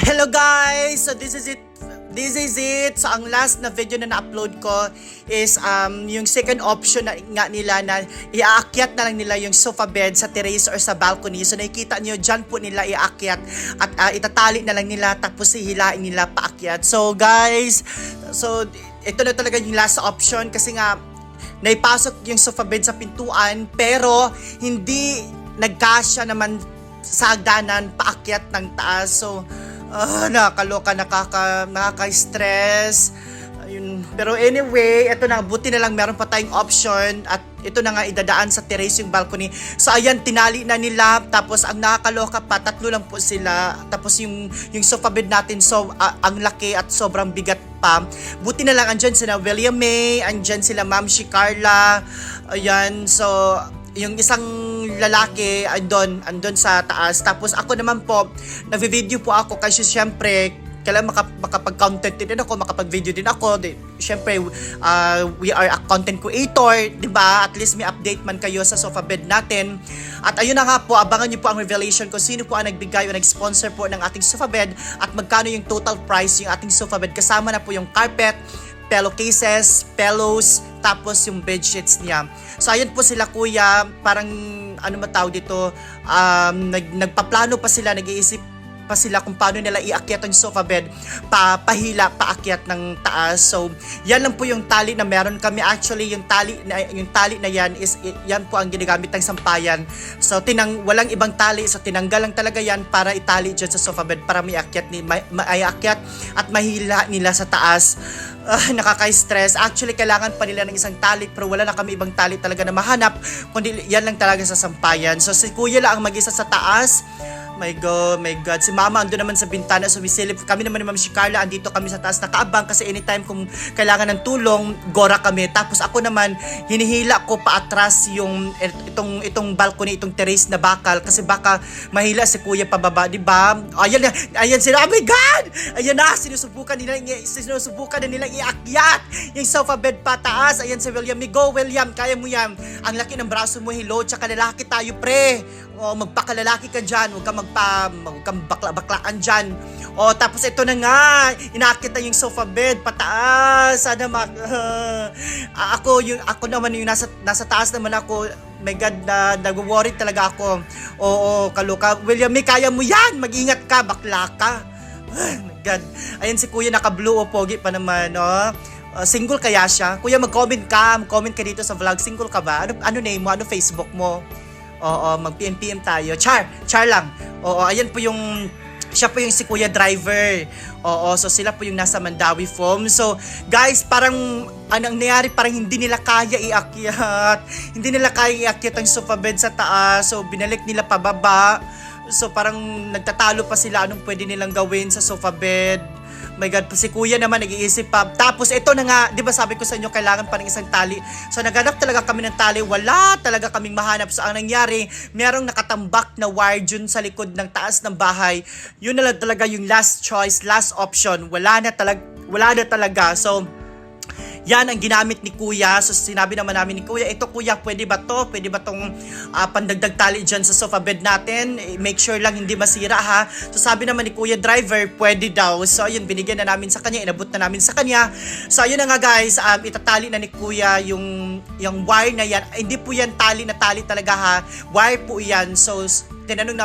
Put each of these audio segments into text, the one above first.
Hello guys! So this is it. So ang last na video na na-upload ko is yung second option na nga nila na iaakyat na lang nila yung sofa bed sa terrace or sa balcony. So nakikita nyo dyan po nila iaakyat at itatali na lang nila tapos hihilain nila paakyat. So guys, so ito na talaga yung last option kasi nga naipasok yung sofa bed sa pintuan pero hindi nagkasya naman sa hagdanan paakyat ng taas. So nakakaloka, nakaka-stress. Ayun. Pero anyway, ito na, buti na lang meron pa tayong option at ito na nga idadaan sa terrace yung balcony. So ayan, tinali na nila. Tapos ang nakakaloka pa, 3 lang po sila. Tapos yung sofa bed natin, so ang laki at sobrang bigat pa. Buti na lang andyan sila William May, andyan sila Ma'am Carla. Ayan, so yung isang lalaki andon sa taas. Tapos ako naman po, nagvi-video po ako kasi syempre kailangan makapag-content din ako, makapag-video din ako. Syempre, we are a content creator, di ba? At least may update man kayo sa sofa bed natin. At ayun na nga po, abangan niyo po ang revelation kung sino po ang nagbigay o nag-sponsor po ng ating sofa bed at magkano yung total price yung ating sofa bed. Kasama na po yung carpet, pillowcases, pillows, tapos yung bedsheets niya. So ayun po sila kuya, parang ano matawag dito, nagpaplano pa sila, nag-iisip pa sila kung paano nila iakyat ang sofa bed, pahila, paakyat ng taas. So yan lang po yung tali na meron kami. Actually yung tali na yan is yan po ang ginagamit ng sampayan. So walang ibang tali, so tinanggal lang talaga yan para itali dyan sa sofa bed para maiakyat at mahila nila sa taas. Nakaka-stress. Actually, kailangan pa nila ng isang tali pero wala na kami ibang tali talaga na mahanap kundi yan lang talaga sa sampayan. So si kuya lang ang mag-isa sa taas. My God. Si mama ando naman sa bintana sumisilip. Kami naman ni Ma'am Carla andito kami sa taas nakaabang kasi anytime kung kailangan ng tulong, gora kami. Tapos ako naman hinihila ko paatras yung itong balcony, itong terrace na bakal kasi baka mahila si kuya pababa, di ba? Ayan sila. Oh my God! Ayan na, sinusubukan na nilang iakyat yung sofa bed pataas. Ayan si William. Go William, kaya mo yan. Ang laki ng braso mo, hello, tsaka lalaki tayo pre. O magpakalalaki ka dyan, huwag kang bakla-baklaan dyan. O tapos ito na nga, inakit na yung sofa bed pataas. Sana ako naman yung nasa taas naman ako. My God, nag-worry talaga ako. Oo, kaloka. William, may kaya mo yan. Mag-ingat ka, bakla ka. My God. Ayan si kuya, naka-blue o pogi pa naman, no? Single kaya siya? Kuya, mag-comment ka dito sa vlog. Single ka ba? Ano name mo? Ano Facebook mo? Oo, mag-PM tayo. Char lang. Oo, ayan po siya po yung si Kuya Driver. Oo, so sila po yung nasa Mandawi Foam. So, guys, parang anong nangyari, parang hindi nila kaya iakyat. Hindi nila kaya iakyat ang sofa bed sa taas. So, binalik nila pababa. So, parang nagtatalo pa sila anong pwede nilang gawin sa sofa bed. My God, si kuya naman nag-iisip pa. Tapos ito na nga, di ba sabi ko sa inyo, kailangan pa ng isang tali. So naghanap talaga kami ng tali, wala talaga kaming mahanap. So ang nangyari, merong nakatambak na wire dun sa likod ng taas ng bahay. Yun na lang talaga yung last choice, last option. Wala na talaga. So yan ang ginamit ni kuya. So sinabi naman namin ni kuya, ito kuya, pwede ba tong pandagdag tali dyan sa sofa bed natin? Make sure lang hindi masira ha. So sabi naman ni Kuya Driver, pwede daw. So ayun, binigyan na namin sa kanya, inabot na namin sa kanya. So ayun na nga guys, itatali na ni kuya yung wire na yan. Hindi po yan tali talaga ha. Wire po yan. So tinanong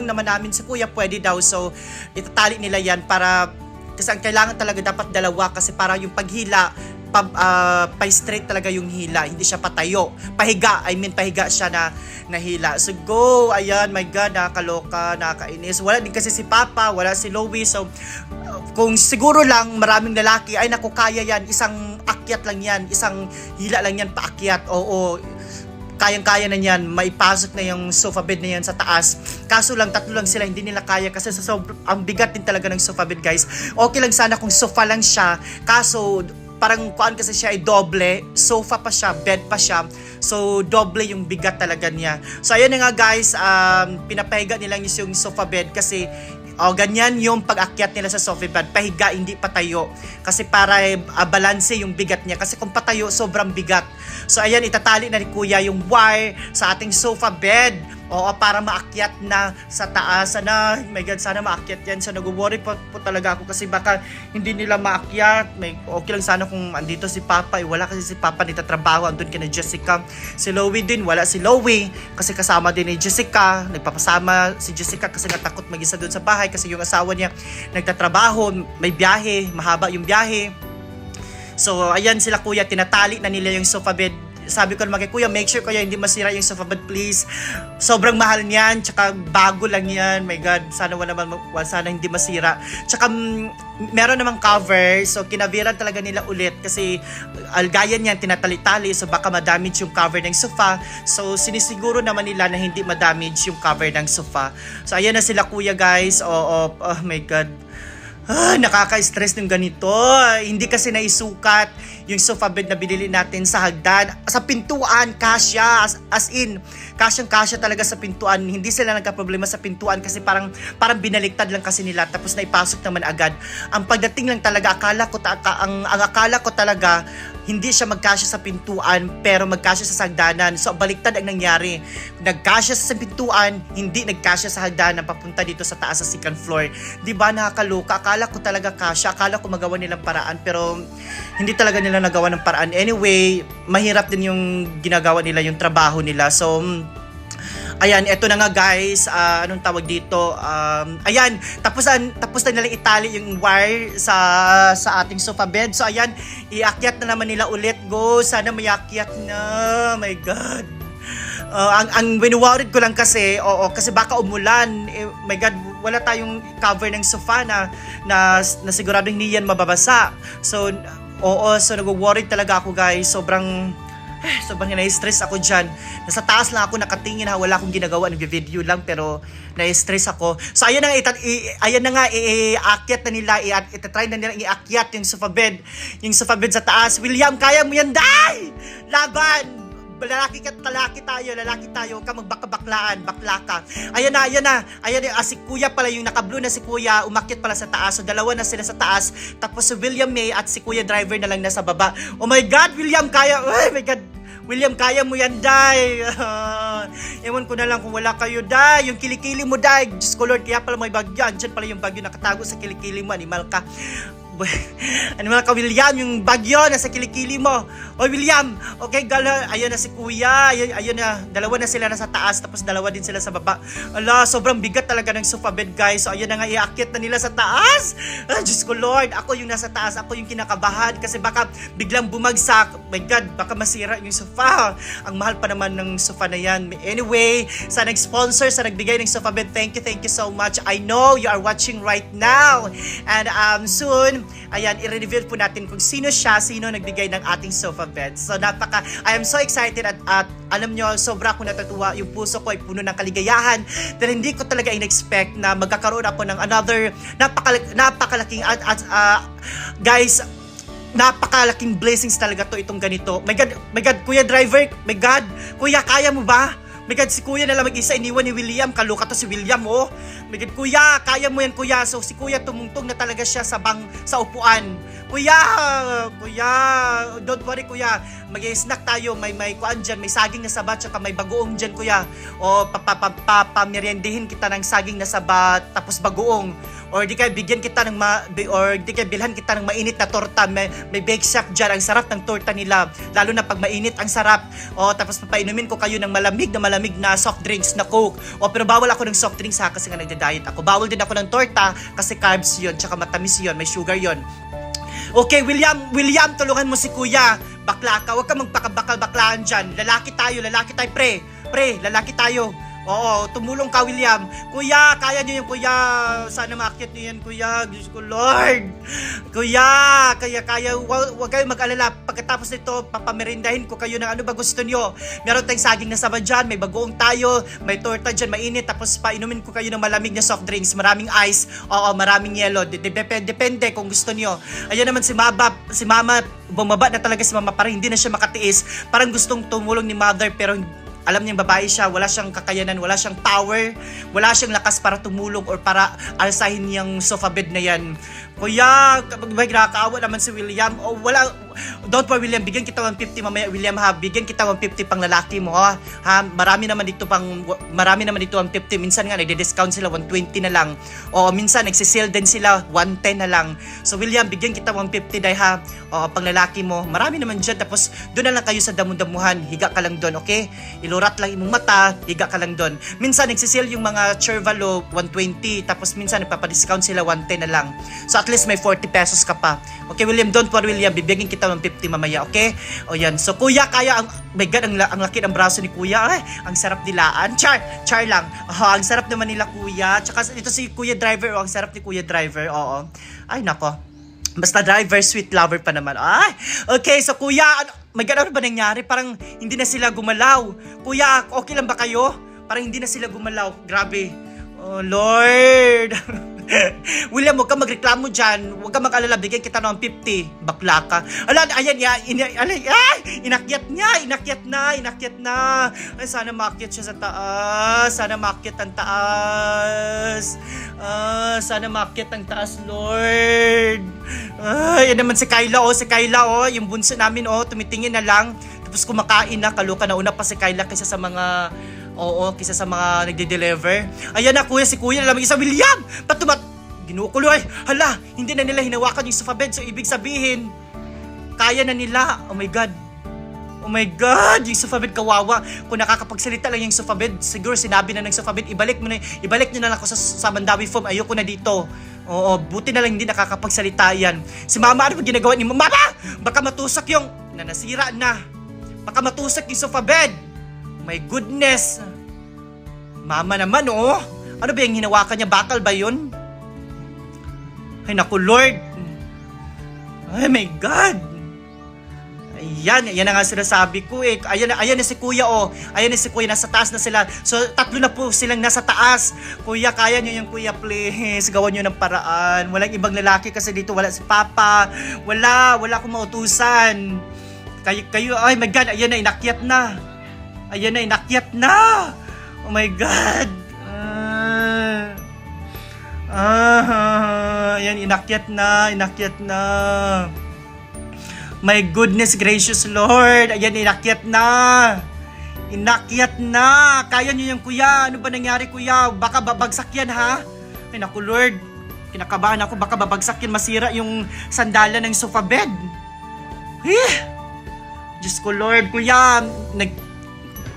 naman namin sa kuya, pwede daw. So itatali nila yan para kasi ang kailangan talaga dapat dalawa kasi para yung paghila pa-straight talaga yung hila, hindi siya patayo. Pahiga siya na hila. So go, ayan, my God, nakakaloka, nakakainis. Wala din kasi si Papa, wala si Louie. So kung siguro lang maraming lalaki, ay naku, kaya yan, isang akyat lang yan, isang hila lang yan paakyat. Oo, kayang-kaya na yan, maipasok na yung sofa bed na yan sa taas. Kaso lang, 3 lang sila, hindi nila kaya kasi ang bigat din talaga ng sofa bed guys. Okay lang sana kung sofa lang siya, kaso parang kuan kasi siya ay doble, sofa pa siya, bed pa siya. So doble yung bigat talaga niya. So ayan na nga guys, pinapahiga nila yung sofa bed kasi ganyan yung pag-akyat nila sa sofa bed. Pahiga, hindi patayo. Kasi para balanse yung bigat niya. Kasi kung patayo, sobrang bigat. So ayan, itatali na ni Kuya yung wire sa ating sofa bed. Oo, para maakyat na sa taas. Sana, my God, sana maakyat yan. So, nag-worry po talaga ako kasi baka hindi nila maakyat. Okay lang sana kung andito si Papa. Wala kasi si Papa nitatrabaho. Andun kina Jessica. Si Loie din, wala si Loie. Kasi kasama din ni Jessica. Nagpapasama si Jessica kasi natakot mag-isa dun sa bahay. Kasi yung asawa niya nagtatrabaho. May biyahe. Mahaba yung biyahe. So, ayan sila kuya. Tinatali na nila yung sofa bed. Sabi ko naman kay kuya, make sure kuya hindi masira yung sofa bed please. Sobrang mahal niyan, tsaka bago lang yan. My God, sana sana hindi masira. Tsaka meron namang cover, so kinaviran talaga nila ulit kasi algayan yan, tinatali-tali, so baka madamage yung cover ng sofa. So sinisiguro naman nila na hindi madamage yung cover ng sofa. So ayan na sila kuya guys. Oh my God. Nakaka-stress ng ganito. Hindi kasi naisukat yung sofa bed na binili natin sa hagdan. Sa pintuan, kasya. As in, kasyang-kasya talaga sa pintuan. Hindi sila nagka-problema sa pintuan kasi parang binaliktad lang kasi nila tapos naipasok naman agad. Ang pagdating lang talaga, ang akala ko talaga, hindi siya magkasya sa pintuan pero magkasya sa hagdanan. So baliktad ang nangyari. Nagkasya sa pintuan, hindi nagkasya sa hagdanan papunta dito sa taas sa second floor. 'Di ba nakakaloka? Akala ko talaga kasya, akala ko magawa nilang paraan pero hindi talaga nila nagawa ng paraan. Anyway, mahirap din yung ginagawa nila, yung trabaho nila. So ayan, eto na nga guys, anong tawag dito? Ayan, tapos na nila itali yung wire sa ating sofa bed. So ayan, iakyat na naman nila ulit. Go, sana mayakyat na. My God. Ang winu-worried ko lang kasi, kasi baka umulan. My God, wala tayong cover ng sofa na sigurado hindi yan mababasa. So, so nag-worried talaga ako guys. Sobrang na-stress ako dyan. Nasa taas lang ako nakatingin wala akong ginagawa, nag-video lang pero na-stress ako. So ayan na nga, iakyat na nila, itatry na nila iakyat yung sofa bed sa taas. William, kaya mo yan, day! Laban! Lalaki tayo, huwag ka magbakabaklaan, bakla ka. Ayan na, si kuya pala yung naka-blue na si kuya, umakyat pala sa taas, so dalawa na sila sa taas, tapos si William May at si kuya driver na lang nasa baba. Oh my God, William, William, kaya mo yan, day. Ewan ko na lang kung wala kayo, day. Yung kilikili mo, day. Diyos ko Lord, kaya pala may bagyo. Diyan pala yung bagyo nakatago sa kilikili mo, animal ka. Animal ka, William, yung bagyo nasa kilikili mo. O William, okay, ayun na si kuya, ayun na, dalawa na sila nasa taas, tapos dalawa din sila sa baba. Ala, sobrang bigat talaga ng sofa bed guys. So ayun na nga, iakyat na nila sa taas. Diyos ko Lord, ako yung nasa taas, ako yung kinakabahan kasi baka biglang bumagsak. My God, baka masira yung sofa. Ang mahal pa naman ng sofa na yan. Anyway, sa nag-sponsor, sa nagbigay ng sofa bed, thank you so much. I know you are watching right now. And soon, ayan, i-reveal po natin kung sino nagbigay ng ating sofa bed. So I am so excited at alam nyo, sobra akong natutuwa. Yung puso ko ay puno ng kaligayahan dahil hindi ko talaga in-expect na magkakaroon ako ng another napakalaking guys, napakalaking blessings talaga itong ganito. My God, kuya driver, my God, kuya, kaya mo ba? My God, si kuya na lang mag-isa, iniwan ni William. Kaluka to si William, oh. My God, kuya, kaya mo yan, kuya. So, si kuya tumungtong na talaga siya sa upuan. Kuya, don't worry, kuya. Mag-snack tayo. May kuan dyan, may saging na sabat, tsaka may bagoong dyan, kuya. O, pameriendihin kita ng saging na sabat, tapos bagoong. Or di kaya bigyan kita bilhan kita ng mainit na torta. May bake shop dyan. Ang sarap ng torta nila. Lalo na pag mainit, ang sarap. O, tapos papainumin ko kayo ng malamig na soft drinks na Coke. O, pero bawal ako ng soft drinks kasi nga nagda-diet ako. Bawal din ako ng torta kasi carbs yun. Tsaka matamis yun. May sugar yun. Okay, William, tulungan mo si kuya. Bakla ka. Huwag ka magpakabakal-baklaan dyan. Lalaki tayo, pre. Lalaki tayo. Oo, tumulong ka, William. Kuya, kaya niyo yan, kuya. Sana maakyat niyo yan, kuya. Diyos ko, Lord. Kuya, kaya. Huwag kayo mag-alala. Pagkatapos nito, papamerindahin ko kayo ng ano ba gusto niyo. Meron tayong saging na saba dyan, may bagoong tayo, may torta dyan, mainit. Tapos painumin ko kayo ng malamig na soft drinks, maraming ice, maraming yellow. Depende kung gusto niyo. Ayan naman si Mama, bumaba na talaga si Mama, parang hindi na siya makatiis. Parang gustong tumulong ni Mother, pero alam niyang babae siya, wala siyang kakayanan, wala siyang power, wala siyang lakas para tumulong or para alsahin yung sofa bed na yan. Kuya, kapag may nakakaawa naman si William, wala, don't worry William, bigyan kita 150 mamaya William ha, bigyan kita 150 pang lalaki mo ha, marami naman dito 150, minsan nga nagde-discount sila 120 na lang, o minsan nagsisale din sila 110 na lang, so William, bigyan kita 150 dahil ha, pang lalaki mo, marami naman dyan, tapos doon na lang kayo sa damudamuhan, higa ka lang doon, okay? Ilurat lang imong mata, higa ka lang doon, minsan nagsisale yung mga Chervalo 120, tapos minsan nagpapadiscount sila 110 na lang, so at least may 40 pesos ka pa. Okay, William, don't worry, William. Bibigyan kita ng 50 mamaya, okay? O yan. So, Kuya, kaya, my God, ang laki ng braso ni Kuya. Ay, ang sarap nilaan. Char lang. Ang sarap naman nila, Kuya. Tsaka ito si Kuya Driver. Ang sarap ni Kuya Driver. Oo. Ay, nako. Basta driver, sweet lover pa naman. Ay, okay. So, Kuya, my God, ano ba nangyari? Parang hindi na sila gumalaw. Kuya, okay lang ba kayo? Parang hindi na sila gumalaw. Grabe. Oh, Lord. William, huwag ka magreklamo dyan. Huwag ka mag-alala, bigyan kita ng 50. Bakla ka. Ala, ayan ya. Inakyat na. Ay, sana makyat siya sa taas. Sana makyat ang taas. Sana makyat ang taas, Lord. Yan naman si Kyla, Si Kyla, yung bunso namin, tumitingin na lang. Tapos kumakain na. Kaluka na una pa si Kyla kaysa sa mga... kisa sa mga nagde-deliver. Ayan na, Kuya, si Kuya na lang isa, William! Ginukulo ay, hala, hindi na nila hinawakan yung sofa bed. So, ibig sabihin, kaya na nila. Oh my God, yung sofa bed kawawa. Kung nakakapagsalita lang yung sofa bed, siguro sinabi na ng sofa bed, ibalik nyo na lang ako sa Mandawi Foam. Ayoko na dito. Oo, buti na lang hindi nakakapagsalita yan. Si Mama, ano ba ginagawa ni Mama? Baka matusak yung, nasira na. Baka matusak yung sofa bed. My goodness. Mama naman, Ano ba yung hinawakan niya? Bakal ba yun? Ay, naku, Lord. Ay, my God. Ayan na nga sinasabi ko Ayan na si Kuya, Ayan na si Kuya, nasa taas na sila. So, 3 na po silang nasa taas. Kuya, kaya nyo yung Kuya, please. Gawan nyo ng paraan. Walang ibang lalaki kasi dito. Wala si Papa. Wala akong mautusan. Kayo, ay my God, ayan na, inakyat na. Oh my God. Ayan, inakyat na. My goodness gracious Lord. Ayan, inakyat na. Kaya nyo yung Kuya. Ano ba nangyari, Kuya? Baka babagsak yan, ha? Ay, naku, Lord. Kinakabahan ako. Baka babagsak yan. Masira yung sandalan ng sofa bed. Diyos ko, Lord. Kuya,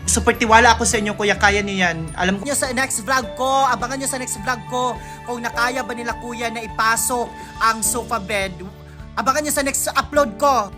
super tiwala ako sa inyo, Kuya. Kaya niyo yan. Alam ko sa next vlog ko. Abangan nyo sa next vlog ko kung nakaya ba nila, Kuya, na ipasok ang sofa bed. Abangan nyo sa next upload ko.